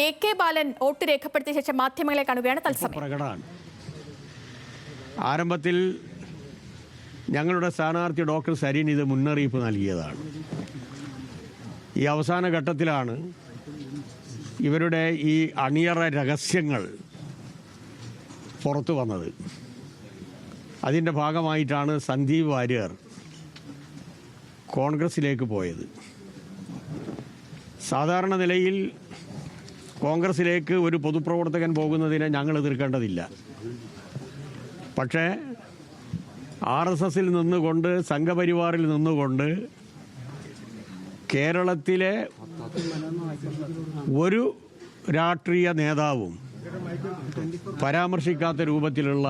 AK ബാലൻ vote രേഖപ്പെടുത്തിയ ശേഷം മാധ്യമങ്ങളെ കാണുകയാണ് തത്സമയം. പ്രകടമാണ്. ആരംഭത്തിൽ ഞങ്ങളുടെ സ്ഥാനാർത്ഥി ഡോക്ടർ സരീൻ ഇത് മുന്നറിയിപ്പ് നൽകിയതാണ്. ഈ അവസാന ഘട്ടത്തിലാണ് ഇവരുടെ ഈ അണിയറ രഹസ്യങ്ങൾ പുറത്തു വന്നത്. അതിൻ്റെ ഭാഗമായിട്ടാണ് സന്ദീപ് വാര്യർ കോൺഗ്രസിലേക്ക് പോയത്. സാധാരണ നിലയിൽ കോൺഗ്രസിലേക്ക് ഒരു പൊതുപ്രവർത്തകൻ പോകുന്നതിനെ ഞങ്ങൾ എതിർക്കേണ്ടതില്ല. പക്ഷേ RSSൽ നിന്നുകൊണ്ട്, സംഘപരിവാറിൽ നിന്നുകൊണ്ട് കേരളത്തിലെ ഒരു രാഷ്ട്രീയ നേതാവും പരാമർശിക്കാത്ത രൂപത്തിലുള്ള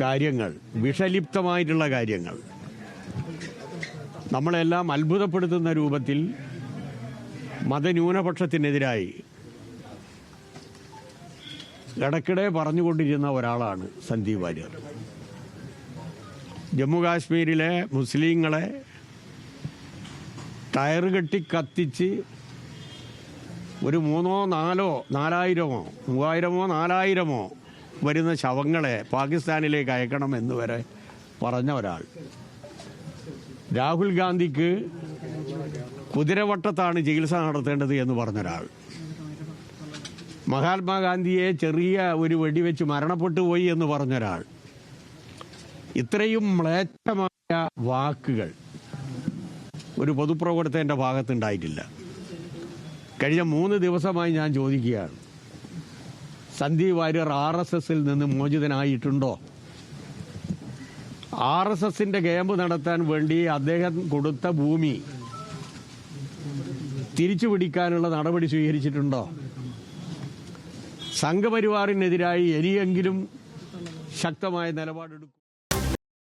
കാര്യങ്ങൾ, വിഷലിപ്തമായിട്ടുള്ള കാര്യങ്ങൾ, നമ്മളെല്ലാം അത്ഭുതപ്പെടുത്തുന്ന രൂപത്തിൽ മതന്യൂനപക്ഷത്തിനെതിരായി ഇടയ്ക്കിടെ പറഞ്ഞുകൊണ്ടിരുന്ന ഒരാളാണ് സന്ദീപ് വാര്യർ. ജമ്മു കാശ്മീരിലെ മുസ്ലിങ്ങളെ ടയർ കെട്ടി കത്തിച്ച് ഒരു 3000-4000 വരുന്ന ശവങ്ങളെ പാകിസ്ഥാനിലേക്ക് അയക്കണമെന്ന് വരെ പറഞ്ഞ ഒരാൾ. രാഹുൽ ഗാന്ധിക്ക് കുതിരവട്ടത്താണ് ചികിത്സ നടത്തേണ്ടത് എന്ന് പറഞ്ഞൊരാൾ. മഹാത്മാഗാന്ധിയെ ചെറിയ ഒരു വെടിവെച്ച് മരണപ്പെട്ടു പോയി എന്ന് പറഞ്ഞൊരാൾ. ഇത്രയും മ്ലേച്ഛമായ വാക്കുകൾ ഒരു പൊതുപ്രവർത്തകൻ്റെ ഭാഗത്തുണ്ടായിട്ടില്ല. കഴിഞ്ഞ 3 ദിവസമായി ഞാൻ ചോദിക്കുകയാണ്, സന്ദീപ് വാര്യർ RSSൽ നിന്ന് മോചിതനായിട്ടുണ്ടോ? RSSന്റെ ക്യാമ്പ് നടത്താൻ വേണ്ടി അദ്ദേഹം കൊടുത്ത ഭൂമി തിരിച്ചു പിടിക്കാനുള്ള നടപടി സ്വീകരിച്ചിട്ടുണ്ടോ? സംഘപരിവാറിനെതിരായി ഇനിയെങ്കിലും ശക്തമായ നിലപാടെടുക്കും.